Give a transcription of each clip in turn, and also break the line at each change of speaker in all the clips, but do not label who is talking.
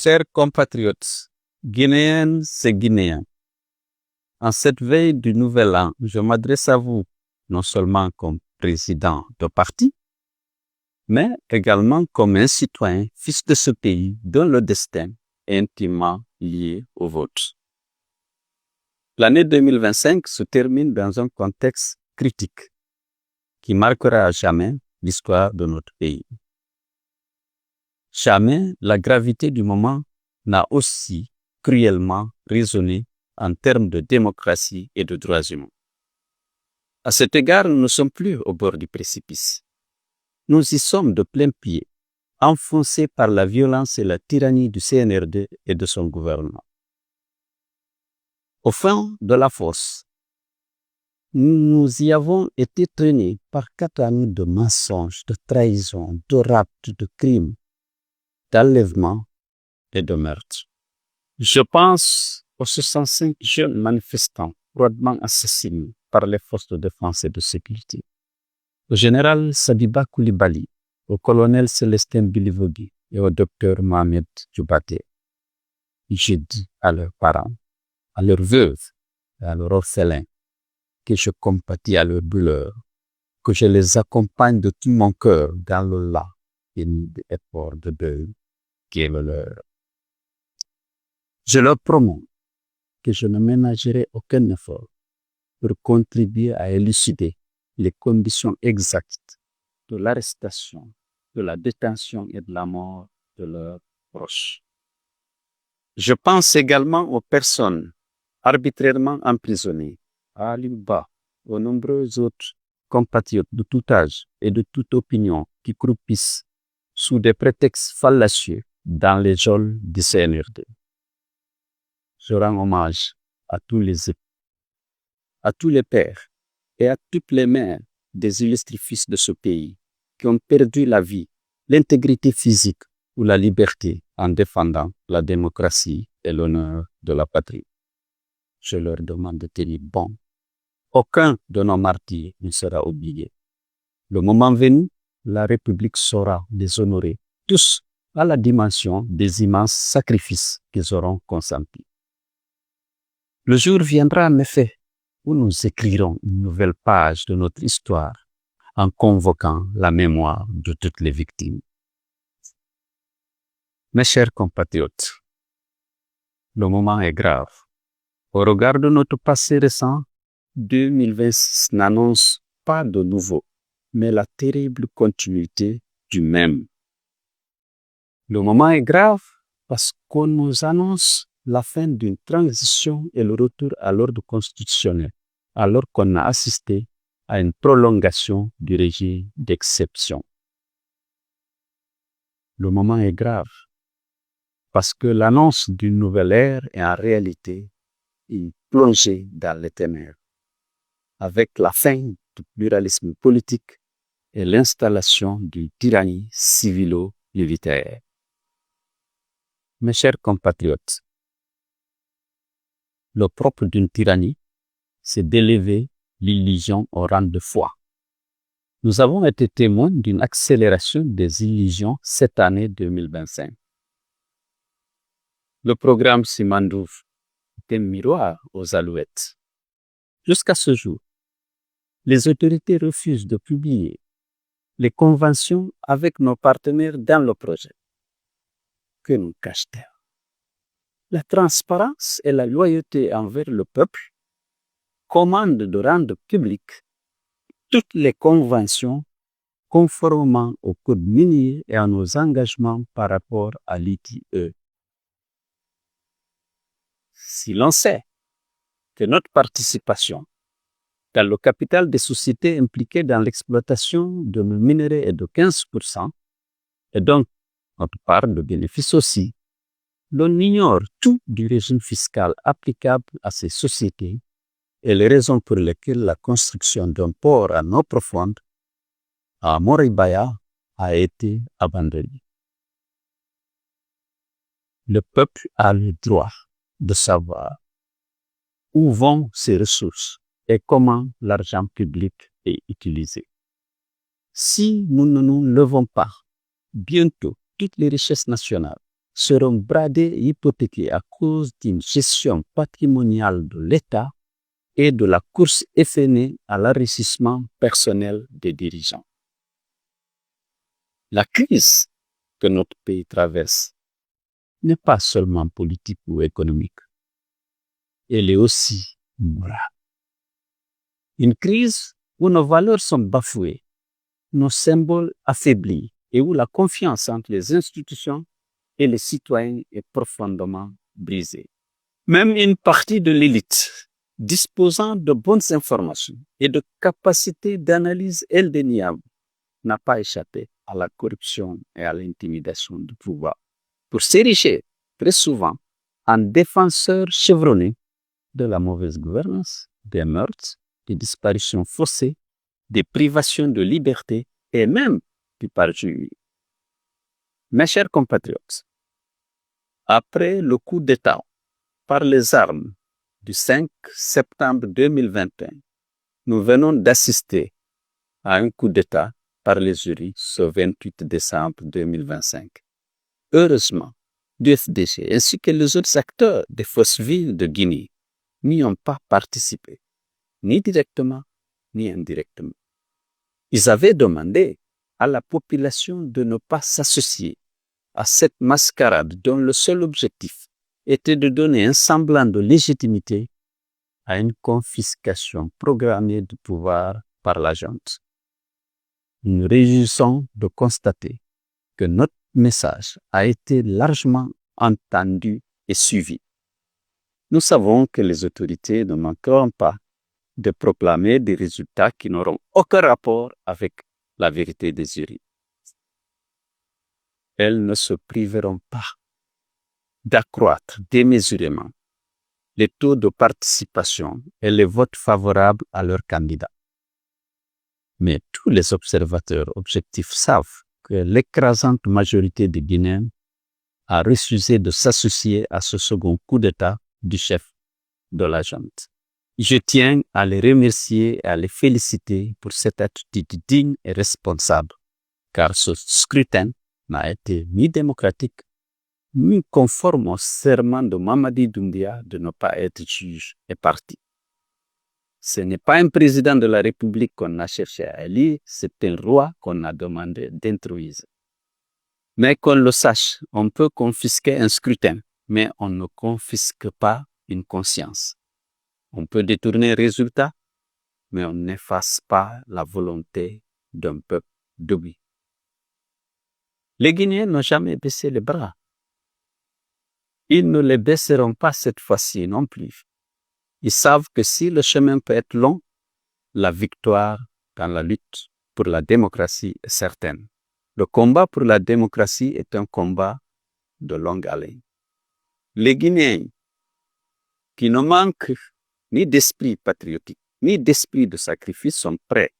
Chers compatriotes, Guinéennes et Guinéens, en cette veille du Nouvel An, je m'adresse à vous non seulement comme président de parti, mais également comme un citoyen, fils de ce pays dont le destin est intimement lié au vôtre. L'année 2025 se termine dans un contexte critique qui marquera à jamais l'histoire de notre pays. Jamais la gravité du moment n'a aussi cruellement résonné en termes de démocratie et de droits humains. À cet égard, nous ne sommes plus au bord du précipice. Nous y sommes de plein pied, enfoncés par la violence et la tyrannie du CNRD et de son gouvernement. Au fond de la fosse, nous y avons été traînés par 4 années de mensonges, de trahison, de rapts, de crimes, d'enlèvements et de meurtres. Je pense aux 65 jeunes manifestants froidement assassinés par les forces de défense et de sécurité, au général Sadiba Koulibaly, au colonel Célestin Bilivogui et au docteur Mohamed Djoubaté. J'ai dit à leurs parents, à leurs veuves et à leurs orphelins que je compatis à leur douleur, que je les accompagne de tout mon cœur dans le là et effort de deuil qui est le leur. Je leur promets que je ne ménagerai aucun effort pour contribuer à élucider les conditions exactes de l'arrestation, de la détention et de la mort de leurs proches. Je pense également aux personnes arbitrairement emprisonnées, à Ali Ba, aux nombreux autres compatriotes de tout âge et de toute opinion qui croupissent sous des prétextes fallacieux dans les geôles du CNRD. Je rends hommage à tous les époux, à tous les pères et à toutes les mères des illustres fils de ce pays qui ont perdu la vie, l'intégrité physique ou la liberté en défendant la démocratie et l'honneur de la patrie. Je leur demande de tenir bon. Aucun de nos martyrs ne sera oublié. Le moment venu, la République saura les honorer tous à la dimension des immenses sacrifices qu'ils auront consentis. Le jour viendra en effet où nous écrirons une nouvelle page de notre histoire en convoquant la mémoire de toutes les victimes. Mes chers compatriotes, le moment est grave. Au regard de notre passé récent, 2026 n'annonce pas de nouveau, mais la terrible continuité du même. Le moment est grave parce qu'on nous annonce la fin d'une transition et le retour à l'ordre constitutionnel, alors qu'on a assisté à une prolongation du régime d'exception. Le moment est grave parce que l'annonce d'une nouvelle ère est en réalité une plongée dans les ténèbres, avec la fin du pluralisme politique et l'installation d'une tyrannie civilo-militaire. Mes chers compatriotes, le propre d'une tyrannie, c'est d'élever l'illusion au rang de foi. Nous avons été témoins d'une accélération des illusions cette année 2025. Le programme Simandouf est un miroir aux alouettes. Jusqu'à ce jour, les autorités refusent de publier les conventions avec nos partenaires dans le projet. Que nous cache-t-elle? La transparence et la loyauté envers le peuple commandent de rendre publiques toutes les conventions conformément au code minier et à nos engagements par rapport à l'ITE. Si l'on sait que notre participation dans le capital des sociétés impliquées dans l'exploitation de nos minerais est de 15%, et donc notre part de bénéfice aussi, l'on ignore tout du régime fiscal applicable à ces sociétés et les raisons pour lesquelles la construction d'un port à eau profonde à Moribaya a été abandonnée. Le peuple a le droit de savoir où vont ces ressources et comment l'argent public est utilisé. Si nous ne nous levons pas, bientôt toutes les richesses nationales seront bradés et hypothéqués à cause d'une gestion patrimoniale de l'État et de la course effrénée à l'enrichissement personnel des dirigeants. La crise que notre pays traverse n'est pas seulement politique ou économique, elle est aussi morale. Une crise où nos valeurs sont bafouées, nos symboles affaiblis et où la confiance entre les institutions et les citoyens est profondément brisée. Même une partie de l'élite disposant de bonnes informations et de capacités d'analyse indéniables n'a pas échappé à la corruption et à l'intimidation du pouvoir pour s'ériger très souvent en défenseurs chevronnés de la mauvaise gouvernance, des meurtres, des disparitions forcées, des privations de liberté et même du parjure. Mes chers compatriotes, après le coup d'État par les armes du 5 septembre 2021, nous venons d'assister à un coup d'État par les urnes ce 28 décembre 2025. Heureusement, l'UFDG ainsi que les autres acteurs des forces vives de Guinée n'y ont pas participé, ni directement, ni indirectement. Ils avaient demandé à la population de ne pas s'associer à cette mascarade dont le seul objectif était de donner un semblant de légitimité à une confiscation programmée du pouvoir par la junte. Nous nous réjouissons de constater que notre message a été largement entendu et suivi. Nous savons que les autorités ne manqueront pas de proclamer des résultats qui n'auront aucun rapport avec la vérité des urnes. Elles ne se priveront pas d'accroître démesurément les taux de participation et les votes favorables à leurs candidats. Mais tous les observateurs objectifs savent que l'écrasante majorité des Guinéens a refusé de s'associer à ce second coup d'État du chef de la junte. Je tiens à les remercier et à les féliciter pour cette attitude digne et responsable, car ce scrutin n'a été ni démocratique, ni conforme au serment de Mamadi Doumbouya de ne pas être juge et parti. Ce n'est pas un président de la République qu'on a cherché à élire, c'est un roi qu'on a demandé d'introduire. Mais qu'on le sache, on peut confisquer un scrutin, mais on ne confisque pas une conscience. On peut détourner un résultat, mais on n'efface pas la volonté d'un peuple debout. Les Guinéens n'ont jamais baissé les bras. Ils ne les baisseront pas cette fois-ci non plus. Ils savent que si le chemin peut être long, la victoire dans la lutte pour la démocratie est certaine. Le combat pour la démocratie est un combat de longue haleine. Les Guinéens qui ne manquent ni d'esprit patriotique, ni d'esprit de sacrifice sont prêts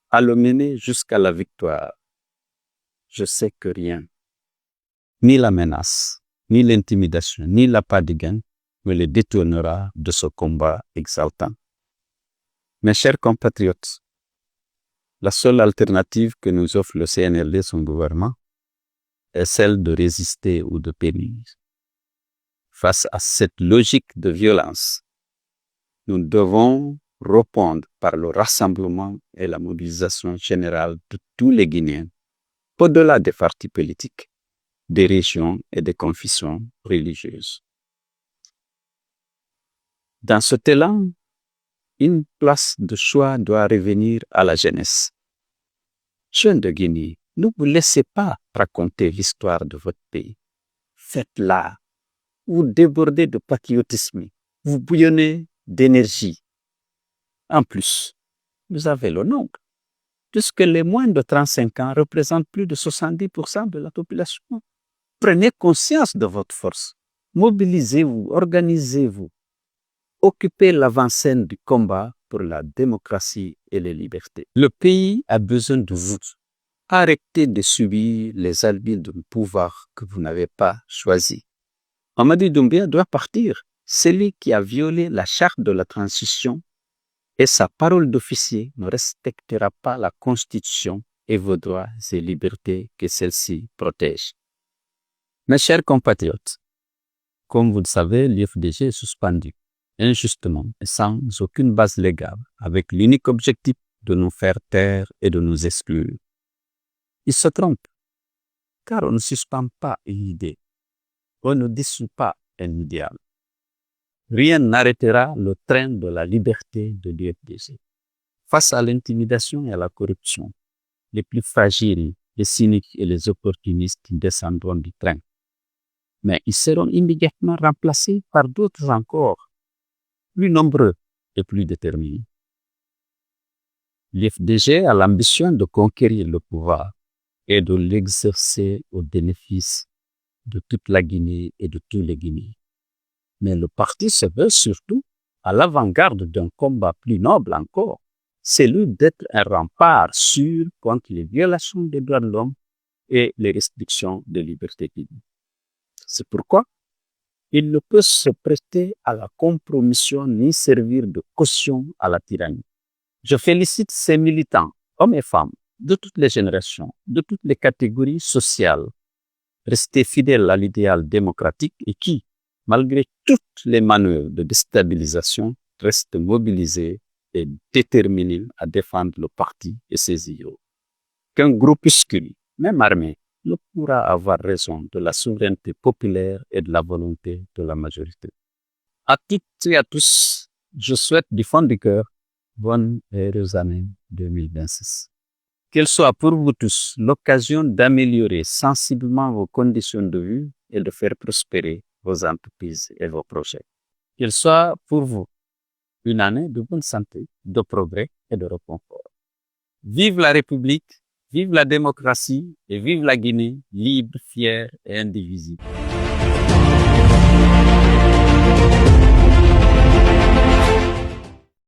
à le mener jusqu'à la victoire. Je sais que rien, ni la menace, ni l'intimidation, ni l'appât de gain me les détournera de ce combat exaltant. Mes chers compatriotes, la seule alternative que nous offre le CNRD et son gouvernement est celle de résister ou de périr. Face à cette logique de violence, nous devons répondre par le rassemblement et la mobilisation générale de tous les Guinéens, au-delà des partis politiques, des régions et des confessions religieuses. Dans cet élan, une place de choix doit revenir à la jeunesse. Jeunes de Guinée, ne vous laissez pas raconter l'histoire de votre pays. Faites-la. Vous débordez de patriotisme. Vous bouillonnez d'énergie. En plus, vous avez le nombre, puisque les moins de 35 ans représentent plus de 70% de la population. Prenez conscience de votre force. Mobilisez-vous, organisez-vous. Occupez l'avant-scène du combat pour la démocratie et les libertés. Le pays a besoin de vous. Arrêtez de subir les arbitres du pouvoir que vous n'avez pas choisi. Mamadi Doumbouya doit partir. Celui qui a violé la charte de la transition et sa parole d'officier ne respectera pas la Constitution et vos droits et libertés que celle-ci protège. Mes chers compatriotes, comme vous le savez, l'IFDG est suspendu injustement et sans aucune base légale, avec l'unique objectif de nous faire taire et de nous exclure. Ils se trompent, car on ne suspend pas une idée, on ne dissout pas un idéal. Rien n'arrêtera le train de la liberté de l'IFDG. Face à l'intimidation et à la corruption, les plus fragiles, les cyniques et les opportunistes descendront du train. Mais ils seront immédiatement remplacés par d'autres encore, plus nombreux et plus déterminés. L'IFDG a l'ambition de conquérir le pouvoir et de l'exercer au bénéfice de toute la Guinée et de tous les Guinéens. Mais le parti se veut surtout à l'avant-garde d'un combat plus noble encore, celui d'être un rempart sûr contre les violations des droits de l'homme et les restrictions de liberté publique. C'est pourquoi il ne peut se prêter à la compromission ni servir de caution à la tyrannie. Je félicite ces militants, hommes et femmes, de toutes les générations, de toutes les catégories sociales, restés fidèles à l'idéal démocratique et qui, malgré toutes les manœuvres de déstabilisation, restent mobilisés et déterminés à défendre le parti et ses idéaux. Qu'un groupuscule, même armé, ne pourra avoir raison de la souveraineté populaire et de la volonté de la majorité. À toutes et à tous, je souhaite du fond du cœur bonne et heureuse année 2026. Qu'elle soit pour vous tous l'occasion d'améliorer sensiblement vos conditions de vie et de faire prospérer vos entreprises et vos projets. Qu'elle soit pour vous une année de bonne santé, de progrès et de réconfort. Vive la République! Vive la démocratie et vive la Guinée, libre, fière et indivisible.